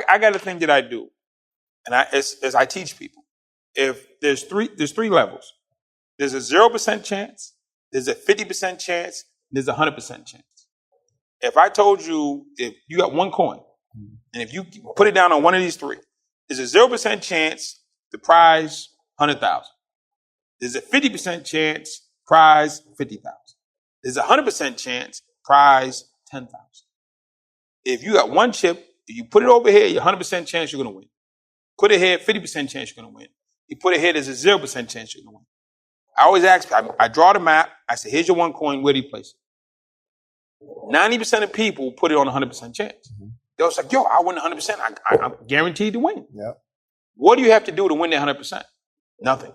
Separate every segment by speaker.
Speaker 1: I got a thing that I do, and I teach people. If there's three levels. There's a 0% chance, there's a 50% chance, there's a 100% chance. If I told you if you got one coin, and if you put it down on one of these three, there's a 0% chance the prize 100,000. There's a 50% chance prize 50,000. There's a 100% chance prize 10,000. If you got one chip, if you put it over here, you're 100% chance you're going to win. Put it here, 50% chance you're going to win. You put it here, there's a 0% chance you're going to win. I always ask, I draw the map. I say, here's your one coin. Where do you place it? 90% of people put it on a 100% chance. Mm-hmm. They're like, yo, I win 100%. I'm guaranteed to win.
Speaker 2: Yep.
Speaker 1: What do you have to do to win that 100%? Nothing.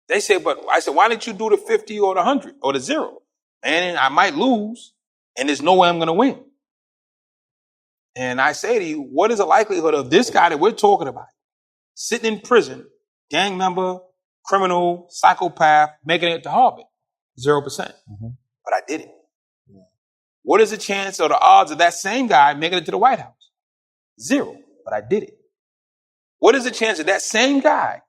Speaker 1: They say, but I said, why didn't you do the 50 or the 100 or the 0? And I might lose, and there's no way I'm going to win. And I say to you, what is the likelihood of this guy that we're talking about sitting in prison, gang member, criminal, psychopath, making it to Harvard? 0%. Mm-hmm. But I did it. Yeah. What is the chance or the odds of that same guy making it to the White House? 0. But I did it. What is the chance of that same guy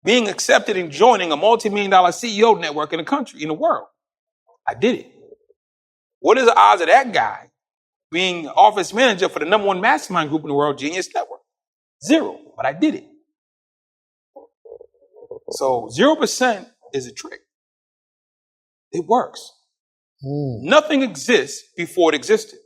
Speaker 1: being accepted and joining a multi-million-dollar CEO network in the country, in the world? I did it. What is the odds of that guy being office manager for the number one mastermind group in the world, Genius Network? 0. But I did it. So 0% is a trick. It works. Nothing exists before it existed.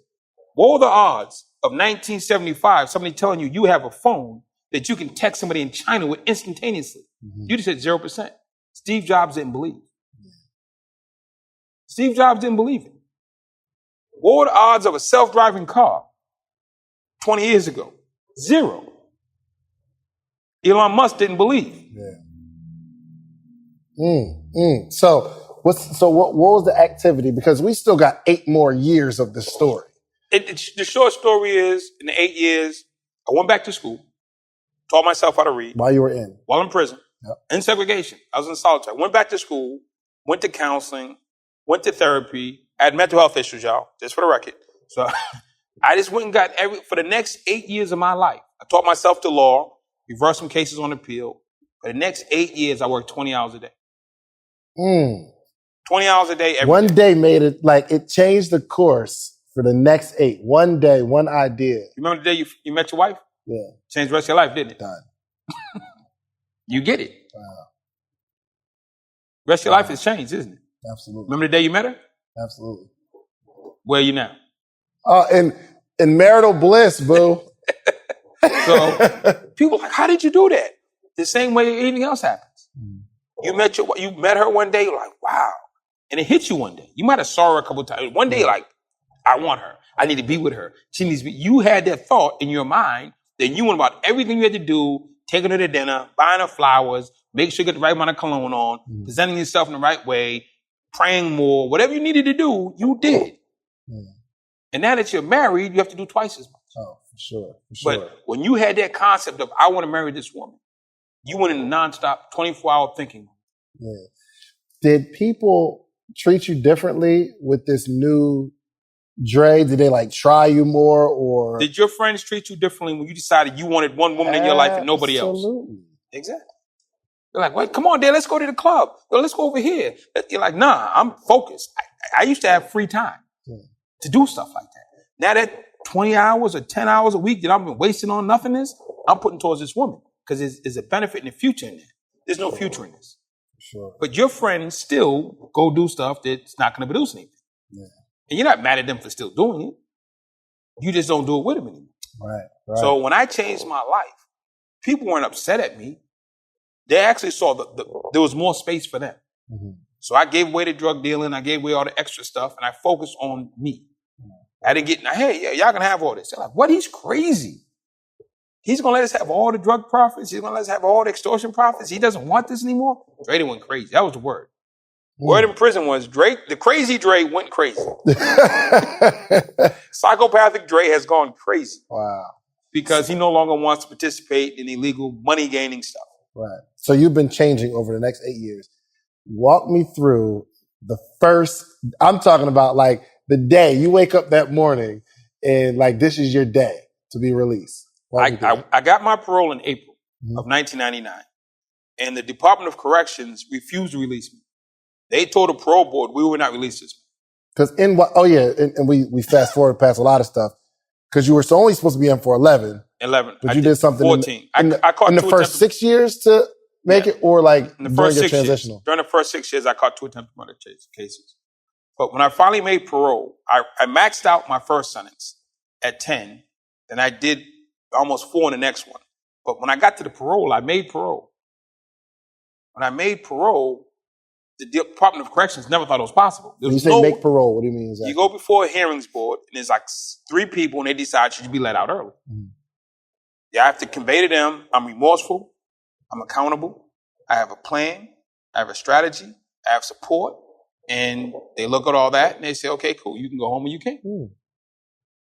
Speaker 1: What were the odds of 1975, somebody telling you you have a phone that you can text somebody in China with instantaneously? Mm-hmm. You just said 0%. Steve Jobs didn't believe it. Steve Jobs didn't believe it. What were the odds of a self-driving car 20 years ago? 0. Elon Musk didn't believe.
Speaker 2: Yeah. So what was the activity? Because we still got 8 more years of this story.
Speaker 1: The short story is, in the 8 years, I went back to school, taught myself how to read.
Speaker 2: While you were in?
Speaker 1: While in prison.
Speaker 2: Yep.
Speaker 1: In segregation. I was in solitary. Went back to school, went to counseling, went to therapy. I had mental health issues, y'all, just for the record. So I just went and got for the next 8 years of my life. I taught myself the law, reversed some cases on appeal. For the next 8 years, I worked 20 hours a day. 20 hours a day every
Speaker 2: One
Speaker 1: day.
Speaker 2: day made it, like, it changed the course for the next 8. One day, one idea.
Speaker 1: You remember the day you met your wife?
Speaker 2: Yeah.
Speaker 1: Changed the rest of your life, didn't it?
Speaker 2: Done.
Speaker 1: You get it.
Speaker 2: Wow.
Speaker 1: Rest of your life has changed, isn't it?
Speaker 2: Absolutely.
Speaker 1: Remember the day you met her?
Speaker 2: Absolutely.
Speaker 1: Where are you now?
Speaker 2: In marital bliss, boo.
Speaker 1: So people are like, how did you do that? The same way anything else happens. You met her one day, you're like, wow. And it hit you one day. You might have saw her a couple of times. One day, you're like, I want her. I need to be with her. She needs to be. You had that thought in your mind that you went about everything you had to do, taking her to dinner, buying her flowers, make sure you get the right amount of cologne on, presenting yourself in the right way, praying more, whatever you needed to do, you did. And now that you're married, you have to do twice as much.
Speaker 2: Oh, for sure.
Speaker 1: But when you had that concept of, I want to marry this woman, you went in nonstop 24-hour thinking.
Speaker 2: Yeah. Did people treat you differently with this new Dre? Did they like try you more, or
Speaker 1: did your friends treat you differently when you decided you wanted one woman in your life and nobody else?
Speaker 2: Absolutely.
Speaker 1: Exactly. They're like, "What? Come on, Dad, let's go to the club. Yo, let's go over here." You're like, "Nah, I'm focused." I used to have free time to do stuff like that. Now that 20 hours or 10 hours a week that I've been wasting on nothingness, I'm putting towards this woman because there's a benefit in the future in there. There's no future in this.
Speaker 2: Sure.
Speaker 1: But your friends still go do stuff that's not going to produce anything. Yeah. And you're not mad at them for still doing it. You just don't do it with them anymore.
Speaker 2: Right.
Speaker 1: So when I changed my life, people weren't upset at me. They actually saw there was more space for them. Mm-hmm. So I gave away the drug dealing. I gave away all the extra stuff. And I focused on me. Mm-hmm. I didn't get, hey, yeah, y'all can have all this. They're like, what? He's crazy. He's going to let us have all the drug profits. He's going to let us have all the extortion profits. He doesn't want this anymore. Dre went crazy. That was the word. Word in prison was the crazy Dre went crazy. Psychopathic Dre has gone crazy.
Speaker 2: Wow.
Speaker 1: Because he no longer wants to participate in illegal money gaining stuff.
Speaker 2: Right. So you've been changing over the next 8 years. Walk me through the first, I'm talking about like the day you wake up that morning and like this is your day to be released?
Speaker 1: I got my parole in April of 1999, and the Department of Corrections refused to release me. They told the parole board we were not released this month.
Speaker 2: Because in what? Oh yeah, and we fast forward past a lot of stuff because you were only supposed to be in for 11.
Speaker 1: 11,
Speaker 2: but you did something
Speaker 1: 14.
Speaker 2: I caught in the first 6 years to make it, or like
Speaker 1: in the first 6 years. During the first 6 years, I caught 2 attempted murder cases. But when I finally made parole, I maxed out my first sentence at 10. Then I did almost 4 in the next one. But when I got to the parole, I made parole. When I made parole, the Department of Corrections never thought it was possible.
Speaker 2: When you say make parole, what do you mean exactly?
Speaker 1: You go before a hearings board, and there's like 3 people, and they decide you should be let out early. Mm-hmm. You have to convey to them, I'm remorseful, I'm accountable, I have a plan, I have a strategy, I have support, and they look at all that, and they say, okay, cool, you can go home or you can't.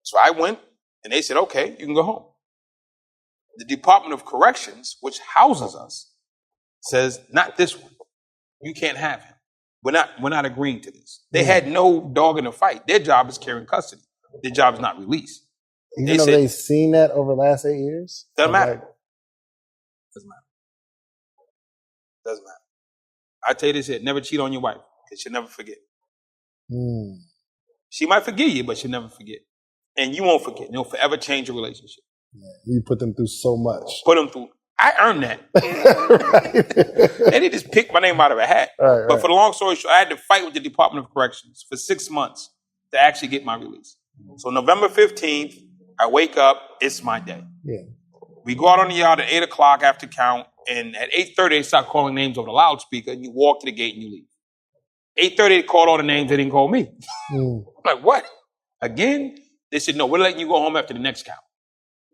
Speaker 1: So I went, and they said, okay, you can go home. The Department of Corrections, which houses us, says, not this one. You can't have him. We're not agreeing to this. They had no dog in the fight. Their job is carrying custody. Their job is not release.
Speaker 2: Even though they've seen that over the last 8 years?
Speaker 1: Doesn't matter. Doesn't matter. Doesn't matter. I tell you this here, never cheat on your wife, because she'll never forget. She might forgive you, but she'll never forget. And you won't forget. You'll forever change your relationship.
Speaker 2: Yeah, you put them through so much.
Speaker 1: Put them through. I earned that. They didn't just pick my name out of a hat. But for the long story short, I had to fight with the Department of Corrections for 6 months to actually get my release. So November 15th, I wake up, it's my day. Yeah. We go out on the yard at 8 o'clock after count, and at 8:30, they start calling names over the loudspeaker, and you walk to the gate and you leave. 8:30, they called all the names, they didn't call me. I'm like, what? Again? They said, no, we're letting you go home after the next count.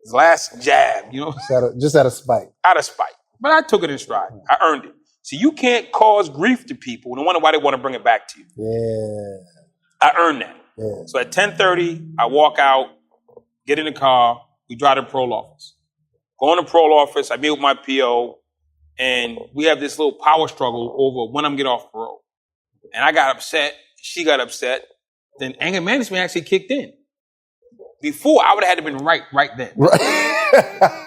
Speaker 1: His last jab, you know?
Speaker 2: Just out of spite.
Speaker 1: Out of spite. But I took it in stride. I earned it. So you can't cause grief to people and wonder why they want to bring it back to you. Yeah. I earned that. Yeah. So at 10:30, I walk out, get in the car, we drive to the parole office. Go in the parole office, I meet with my PO, and we have this little power struggle over when I'm getting off parole. And I got upset, she got upset, then anger management actually kicked in. Before, I would have had to been right then. Right.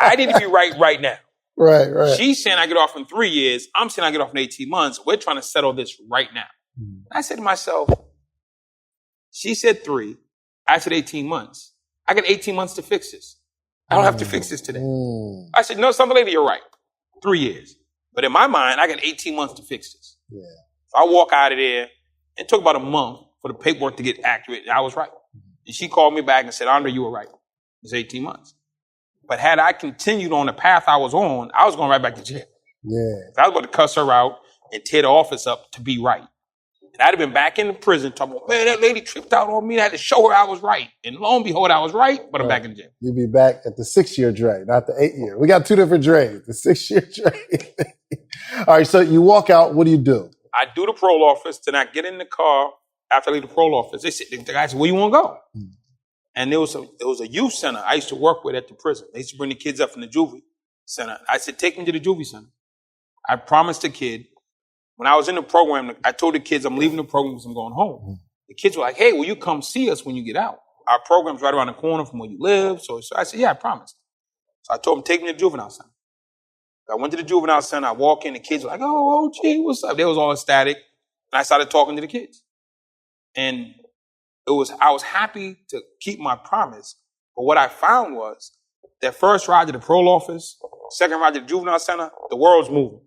Speaker 1: I need to be right now. Right. She's saying I get off in 3 years. I'm saying I get off in 18 months. We're trying to settle this right now. I said to myself, she said 3. I said 18 months. I got 18 months to fix this. I don't have to fix this today. I said, no, some lady, you're right. 3 years. But in my mind, I got 18 months to fix this. Yeah. So I walk out of there. It took about a month for the paperwork to get accurate, and I was right. And she called me back and said, Andre, you were right. It's 18 months. But had I continued on the path I was on, I was going right back to jail. Yeah. I was about to cuss her out and tear the office up to be right. And I'd have been back in the prison talking about, man, that lady tripped out on me. I had to show her I was right. And lo and behold, I was right, but I'm back in jail.
Speaker 2: You'll be back at the 6-year Dre, not the 8-year. We got 2 different Dre's, the 6-year Dre. All right, so you walk out. What do?
Speaker 1: I do the parole office. Then I get in the car after I leave the parole office. The guy said, where you want to go? And there was a youth center I used to work with at the prison. They used to bring the kids up from the juvie center. I said, take me to the juvie center. I promised the kid. When I was in the program, I told the kids I'm leaving the program because I'm going home. The kids were like, hey, will you come see us when you get out? Our program's right around the corner from where you live. So I said, yeah, I promised. So I told them, take me to the juvenile center. I went to the juvenile center. I walk in. The kids were like, oh, OG, what's up? They was all ecstatic. And I started talking to the kids. And I was happy to keep my promise. But what I found was that first ride to the parole office, second ride to the juvenile center, the world's moving.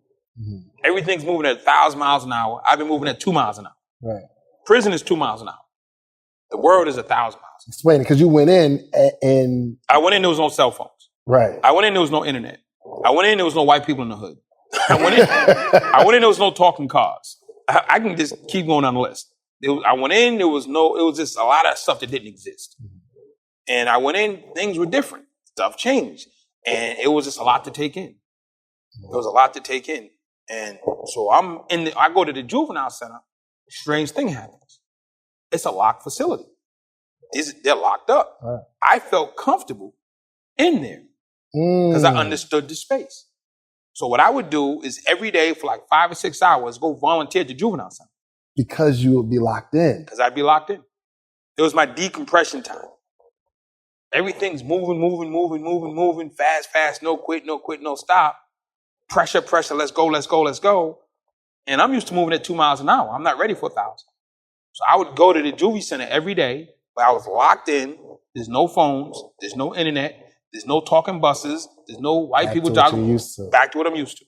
Speaker 1: Everything's moving at 1,000 miles an hour. I've been moving at 2 miles an hour. Right. Prison is 2 miles an hour. The world is 1,000 miles.
Speaker 2: Explain it, because you went in and...
Speaker 1: I went in, there was no cell phones.
Speaker 2: Right.
Speaker 1: I went in, there was no internet. I went in, there was no white people in the hood. I went in, there was no talking cars. I can just keep going down the list. I went in, it was just a lot of stuff that didn't exist. And I went in, things were different. Stuff changed. And it was just a lot to take in. It was a lot to take in. And so I go to the juvenile center, strange thing happens. It's a locked facility. They're locked up. Right. I felt comfortable in there because I understood the space. So what I would do is every day for like 5 or 6 hours, go volunteer at the juvenile center.
Speaker 2: Because you would be locked in.
Speaker 1: Because I'd be locked in. It was my decompression time. Everything's moving, fast, no quit, no stop. Pressure, let's go. And I'm used to moving at 2 miles an hour. I'm not ready for 1,000. So I would go to the juvie center every day, but I was locked in. There's no phones. There's no internet. There's no talking buses. There's no white people jogging. Back to what I'm used to.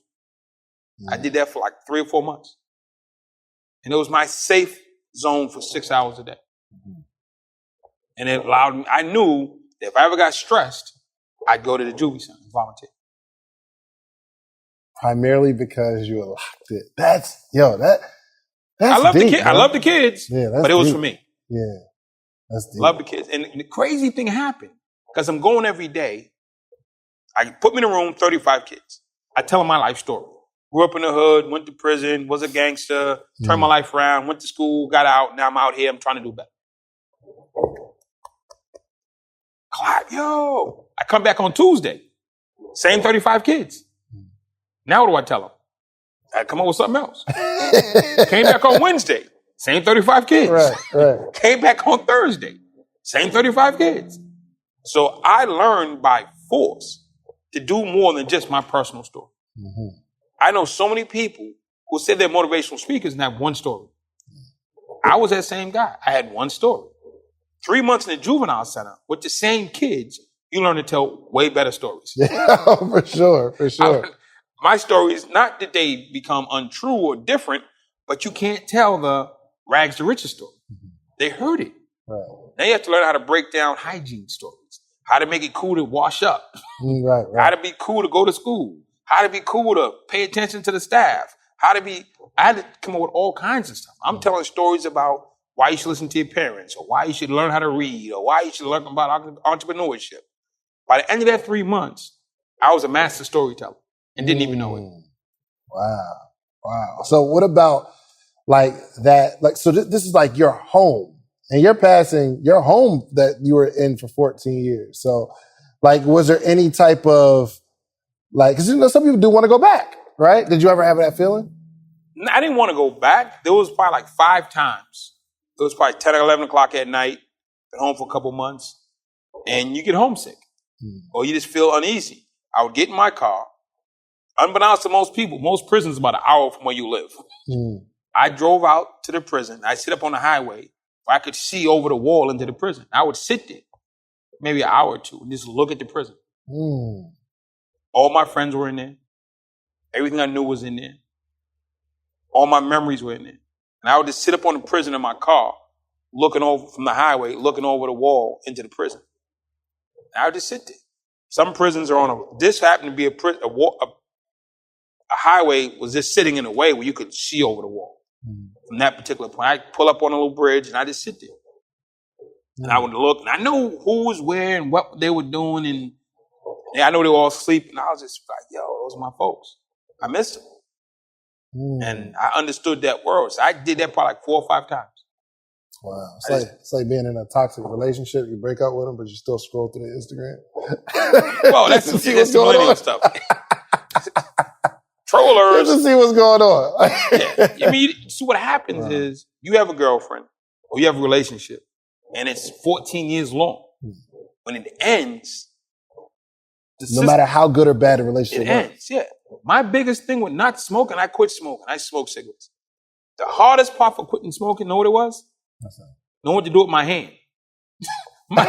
Speaker 1: I did that for like 3 or 4 months. And it was my safe zone for 6 hours a day. And it allowed me, I knew that if I ever got stressed, I'd go to the juvie center and volunteer.
Speaker 2: Primarily because you were locked in. That's
Speaker 1: I love
Speaker 2: deep,
Speaker 1: the kids. I love the kids, but it was for me.
Speaker 2: Yeah, that's deep.
Speaker 1: Love the kids. And the crazy thing happened, because I'm going every day. I put me in a room, 35 kids. I tell them my life story. Grew up in the hood, went to prison, was a gangster, turned my life around, went to school, got out. Now I'm out here. I'm trying to do better. Clap, yo. I come back on Tuesday. Same 35 kids. Now what do I tell them? I come up with something else. Came back on Wednesday. Same 35 kids.
Speaker 2: Right.
Speaker 1: Came back on Thursday. Same 35 kids. So I learned by force to do more than just my personal story. Mm-hmm. I know so many people who say they're motivational speakers and have one story. I was that same guy. I had one story. 3 months in the juvenile center with the same kids, you learn to tell way better stories.
Speaker 2: Yeah, for sure.
Speaker 1: My stories, not that they become untrue or different, but you can't tell the rags to riches story. Mm-hmm. They heard it. Right. Now you have to learn how to break down hygiene stories, how to make it cool to wash up,
Speaker 2: right.
Speaker 1: How to be cool to go to school, how to be cool to pay attention to the staff, I had to come up with all kinds of stuff. I'm telling stories about why you should listen to your parents, or why you should learn how to read, or why you should learn about entrepreneurship. By the end of that 3 months, I was a master storyteller and didn't even know it.
Speaker 2: Wow. So what about like that? Like, so this is like your home, and you're passing your home that you were in for 14 years. So like, was there any type of like, cause some people do want to go back, right? Did you ever have that feeling?
Speaker 1: I didn't want to go back. There was probably like 5 times. It was probably 10 or 11 o'clock at night. Been home for a couple months. And you get homesick. Or you just feel uneasy. I would get in my car. Unbeknownst to most people, most prisons are about an hour from where you live. I drove out to the prison. I sit up on the highway where I could see over the wall into the prison. I would sit there maybe an hour or two and just look at the prison. All my friends were in there. Everything I knew was in there. All my memories were in there. And I would just sit up on the prison in my car, looking over from the highway, looking over the wall into the prison. And I would just sit there. Some prisons are this happened to be a highway was just sitting in a way where you could see over the wall. From that particular point, I pull up on a little bridge and I just sit there. And I would look, and I knew who was where and what they were doing, and I know they were all asleep, and I was just like, yo, those are my folks. I missed them. And I understood that world. So I did that probably like 4 or 5 times.
Speaker 2: Wow. It's like being in a toxic relationship. You break up with them, but you still scroll through the Instagram.
Speaker 1: Well, that's the millennial stuff. Trollers.
Speaker 2: Just to see what's going on.
Speaker 1: Yeah. I mean, so what happens is you have a girlfriend or you have a relationship and it's 14 years long. When it ends,
Speaker 2: no matter how good or bad the relationship
Speaker 1: ends. Yeah. My biggest thing with not smoking, I quit smoking. I smoked cigarettes. The hardest part for quitting smoking, know what it was? Know what to do with my hand. my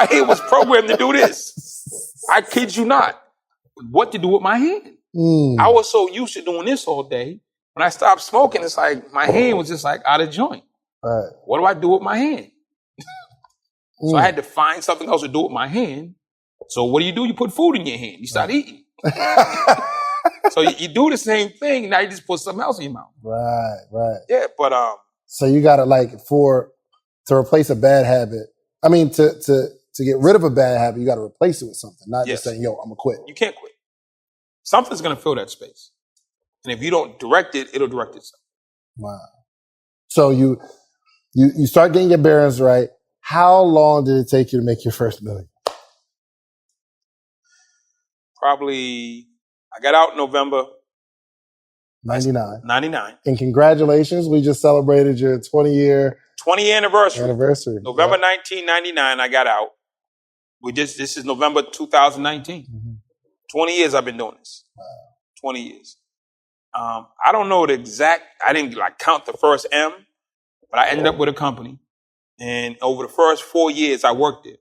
Speaker 1: hand was programmed to do this. I kid you not. What to do with my hand? I was so used to doing this all day. When I stopped smoking, it's like my hand was just like out of joint.
Speaker 2: Right.
Speaker 1: What do I do with my hand? So I had to find something else to do with my hand. So what do? You put food in your hand. You start eating. So you do the same thing. Now you just put something else in your mouth.
Speaker 2: Right.
Speaker 1: Yeah, but
Speaker 2: so you got to to replace a bad habit. I mean, to get rid of a bad habit, you got to replace it with something. Not just saying, "Yo, I'm gonna quit."
Speaker 1: You can't quit. Something's gonna fill that space, and if you don't direct it, it'll direct itself.
Speaker 2: Wow. So you start getting your bearings right. How long did it take you to make your first million?
Speaker 1: Probably, I got out in November
Speaker 2: 99.
Speaker 1: 99.
Speaker 2: And congratulations, we just celebrated your 20-year
Speaker 1: anniversary.
Speaker 2: November 1999,
Speaker 1: I got out. This is November 2019.
Speaker 2: Mm-hmm.
Speaker 1: 20 years I've been doing this. 20 years. I don't know the exact, I didn't like count the first M, but I ended up with a company. And over the first 4 years I worked there,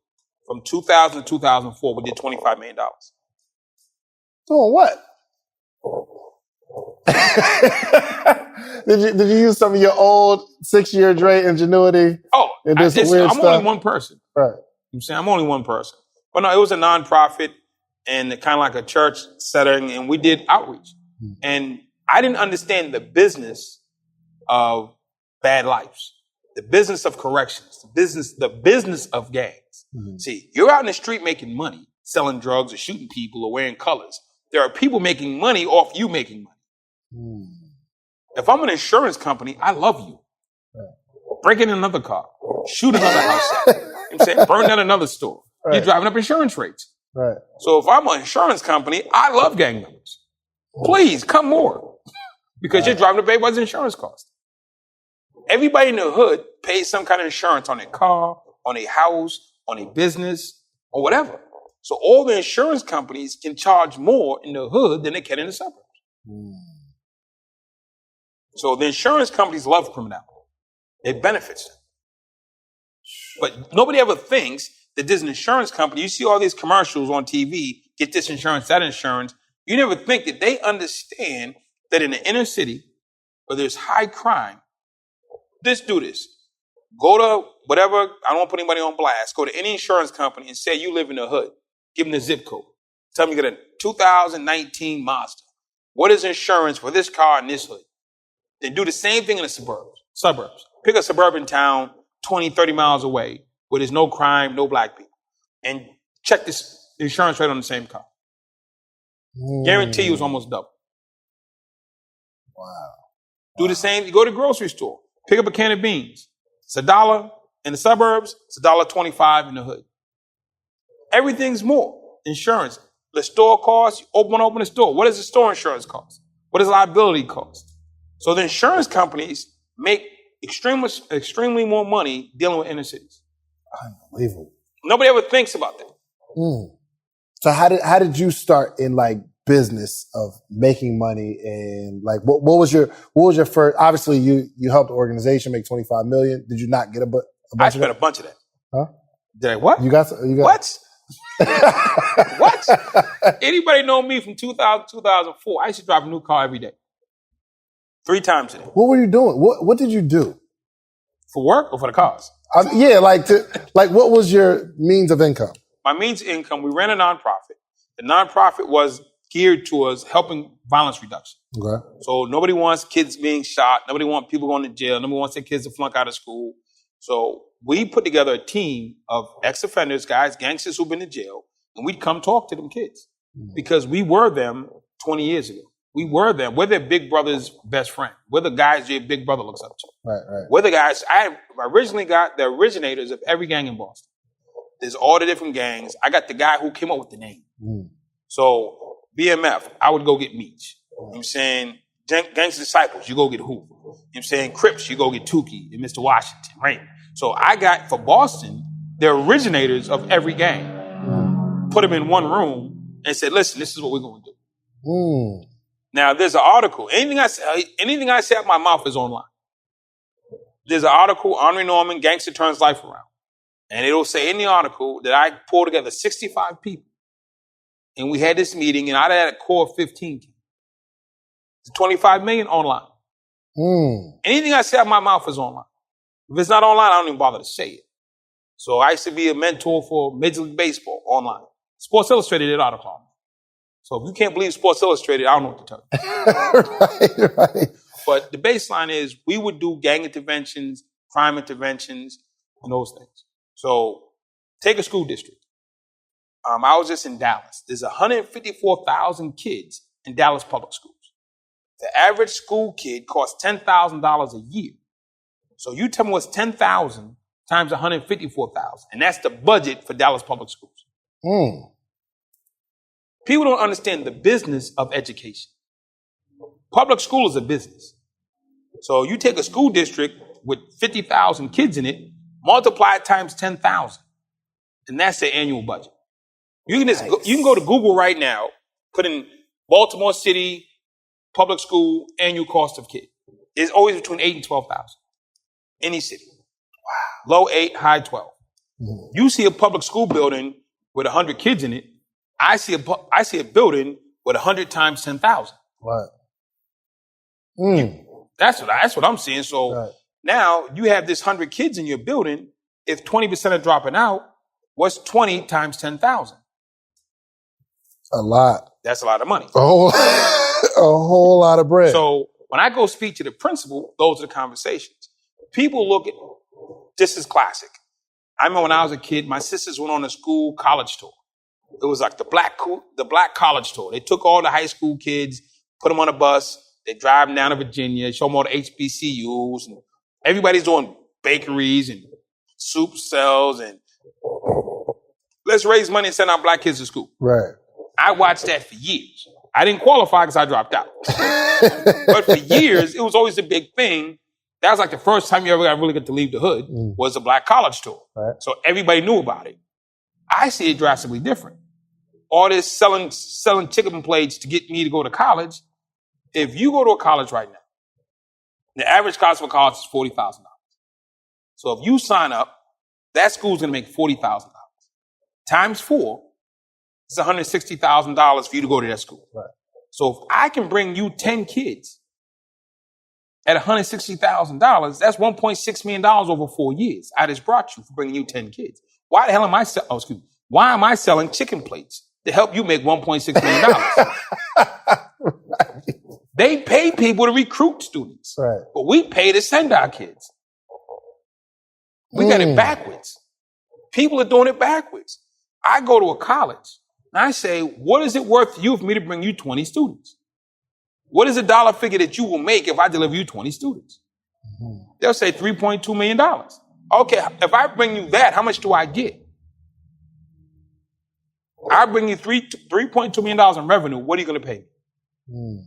Speaker 1: from 2000 to 2004, we did $25 million.
Speaker 2: Doing what? Did you use some of your old 6-year Dre ingenuity?
Speaker 1: Oh,
Speaker 2: and do some weird
Speaker 1: I'm
Speaker 2: stuff?
Speaker 1: only one person.
Speaker 2: Right.
Speaker 1: I'm saying I'm only one person. But no, it was a nonprofit and kind of like a church setting, and we did outreach. And I didn't understand the business of bad lives, the business of corrections, the business of gangs. Mm-hmm. See, you're out in the street making money, selling drugs or shooting people or wearing colors. There are people making money off you making money. Mm. If I'm an insurance company, I love you. Right. Break in another car, shoot another house up. I'm saying, burn down another store. Right. You're driving up insurance rates.
Speaker 2: Right.
Speaker 1: So if I'm an insurance company, I love gang members. Please come more because you're driving to pay what's insurance cost. Everybody in the hood pays some kind of insurance on their car, on their house, on their business, or whatever. So all the insurance companies can charge more in the hood than they can in the suburbs. Mm. So the insurance companies love criminality. It benefits them. But nobody ever thinks that there's an insurance company. You see all these commercials on TV, get this insurance, that insurance. You never think that they understand that in the inner city where there's high crime, just do this. Go to whatever, I don't want to put anybody on blast, go to any insurance company and say you live in the hood. Give them the zip code. Tell them you got a 2019 Mazda. What is insurance for this car in this hood? Then do the same thing in the suburbs. Pick a suburban town 20, 30 miles away where there's no crime, no black people. And check this insurance rate on the same car. Guarantee you it's almost double.
Speaker 2: Wow.
Speaker 1: Do the same. You go to the grocery store. Pick up a can of beans. It's $1 in the suburbs. It's $1.25 in the hood. Everything's more. Insurance. The store costs, you open the store. What does the store insurance cost? What does liability cost? So the insurance companies make extremely more money dealing with inner cities.
Speaker 2: Unbelievable.
Speaker 1: Nobody ever thinks about that.
Speaker 2: Mm. So how did you start in like business of making money, and like what was your first? Obviously you helped the organization make $25 million. Did you not get a bunch?
Speaker 1: I spent a bunch of that.
Speaker 2: Huh?
Speaker 1: Did I what?
Speaker 2: You got
Speaker 1: what? What? Anybody know me from 2000 2004? I used to drive a new car every day, 3 times a day.
Speaker 2: What were you doing? What did you do?
Speaker 1: For work or for the cars?
Speaker 2: Yeah, what was your means of income?
Speaker 1: My means of income, we ran a nonprofit. The nonprofit was geared towards helping violence reduction. Okay. So nobody wants kids being shot. Nobody wants people going to jail. Nobody wants their kids to flunk out of school. So we put together a team of ex-offenders, guys, gangsters who've been to jail, and we'd come talk to them kids because we were them 20 years ago. We were them. We're their big brother's best friend. We're the guys your big brother looks up to.
Speaker 2: Right.
Speaker 1: We're the guys. I originally got the originators of every gang in Boston. There's all the different gangs. I got the guy who came up with the name. Mm. So BMF, I would go get Meech. You know what I'm saying? Gangster Disciples, you go get who? You know what I'm saying? Crips, you go get Tukey and Mr. Washington, right? So I got, for Boston, the originators of every gang. Put them in one room and said, listen, this is what we're going to do. Mm. Now, there's an article. Anything I say out my mouth is online. There's an article, Henri Norman, Gangster Turns Life Around. And it'll say in the article that I pulled together 65 people. And we had this meeting, and I had a core of 15. It's 25 million online. Mm. Anything I say out my mouth is online. If it's not online, I don't even bother to say it. So I used to be a mentor for Major League Baseball online. Sports Illustrated did an article on me. So if you can't believe Sports Illustrated, I don't know what to tell you. right. But the baseline is we would do gang interventions, crime interventions, and those things. So take a school district. I was just in Dallas. There's 154,000 kids in Dallas public schools. The average school kid costs $10,000 a year. So you tell me what's 10,000 times 154,000, and that's the budget for Dallas public schools. Mm. People don't understand the business of education. Public school is a business. So you take a school district with 50,000 kids in it, multiply it times 10,000, and that's their annual budget. You can you can go to Google right now, put in Baltimore City public school annual cost of kid. It's always between 8 and 12,000. Any city. Wow. Low 8, high 12. Mm-hmm. You see a public school building with 100 kids in it. I see a building with 100 times 10,000.
Speaker 2: Right.
Speaker 1: That's what I'm seeing. So now you have this 100 kids in your building. If 20% are dropping out, what's 20 times 10,000?
Speaker 2: A lot.
Speaker 1: That's a lot of money.
Speaker 2: A whole lot of bread.
Speaker 1: So when I go speak to the principal, those are the conversations. People look at, this is classic. I remember when I was a kid, my sisters went on a school college tour. It was like the black college tour. They took all the high school kids, put them on a bus. They drive them down to Virginia, show them all the HBCUs. And everybody's doing bakeries and soup cells and let's raise money and send our black kids to school.
Speaker 2: Right.
Speaker 1: I watched that for years. I didn't qualify because I dropped out. But for years, it was always a big thing. That was like the first time you ever got really got to leave the hood was a black college tour. Right. So everybody knew about it. I see it drastically different. All this selling chicken plates to get me to go to college. If you go to a college right now, the average cost of a college is $40,000. So if you sign up, that school's going to make $40,000. Times 4, it's $160,000 for you to go to that school. Right. So if I can bring you 10 kids at $160,000, that's $1.6 million over 4 years. I just brought you for bringing you 10 kids. Why the hell am I why am I selling chicken plates to help you make $1.6 million? Right. They pay people to recruit students, right, but we pay to send our kids. We got it backwards. People are doing it backwards. I go to a college and I say, what is it worth to you for me to bring you 20 students? What is the dollar figure that you will make if I deliver you 20 students? Mm-hmm. They'll say $3.2 million. Okay, if I bring you that, how much do I get? I bring you $3.2 million in revenue. What are you going to pay me?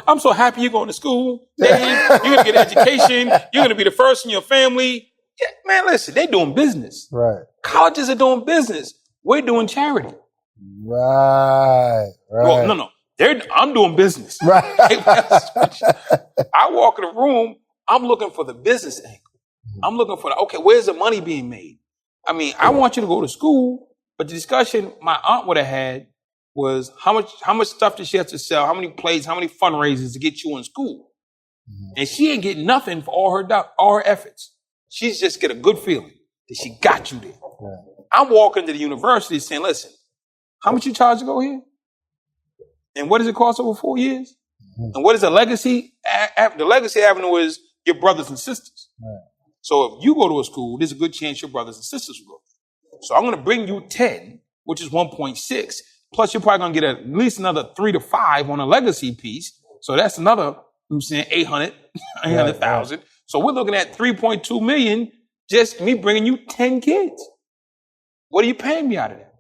Speaker 1: I'm so happy you're going to school. Dave. You're going to get education. You're going to be the first in your family. Yeah, man, listen, they're doing business.
Speaker 2: Right.
Speaker 1: Colleges are doing business. We're doing charity.
Speaker 2: Right.
Speaker 1: Well, no. I'm doing business.
Speaker 2: Right.
Speaker 1: I walk in the room, I'm looking for the business angle. I'm looking for where's the money being made? I mean, I want you to go to school, but the discussion my aunt would have had was how much stuff does she have to sell? How many plays? How many fundraisers to get you in school? Mm-hmm. And she ain't getting nothing for all her efforts. She's just get a good feeling that she got you there. Yeah. I'm walking to the university saying, listen, how much you charge to go here? And what does it cost over 4 years? Mm-hmm. And what is the legacy? The legacy avenue is your brothers and sisters. Right. So if you go to a school, there's a good chance your brothers and sisters will go. So I'm going to bring you 10, which is 1.6. Plus, you're probably going to get at least another 3 to 5 on a legacy piece. So that's another, I'm saying 800,000. Right. So we're looking at 3.2 million, just me bringing you 10 kids. What are you paying me out of that?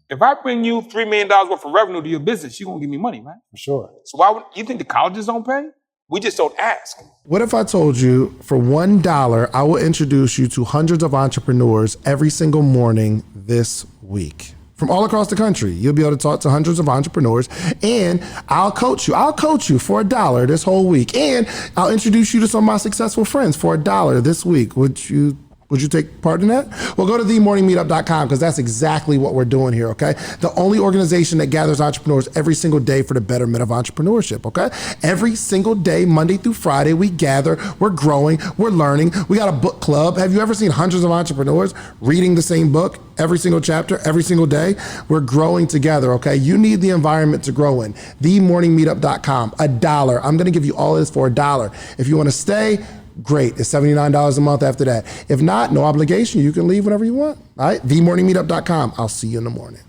Speaker 1: If I bring you $3 million worth of revenue to your business, you're going to give me money, right?
Speaker 2: For sure.
Speaker 1: So why would you think the colleges don't pay? We just don't ask.
Speaker 2: What if I told you for $1, I will introduce you to hundreds of entrepreneurs every single morning this week? From all across the country, you'll be able to talk to hundreds of entrepreneurs, and I'll coach you. I'll coach you for $1 this whole week, and I'll introduce you to some of my successful friends for $1 this week. Would you take part in that? Well, go to themorningmeetup.com because that's exactly what we're doing here, okay? The only organization that gathers entrepreneurs every single day for the betterment of entrepreneurship, okay? Every single day, Monday through Friday, we gather, we're growing, we're learning. We got a book club. Have you ever seen hundreds of entrepreneurs reading the same book every single chapter, every single day? We're growing together, okay? You need the environment to grow in. Themorningmeetup.com, $1. I'm gonna give you all of this for $1. If you wanna stay, great. It's $79 a month after that. If not, no obligation. You can leave whenever you want. All right? Themorningmeetup.com. I'll see you in the morning.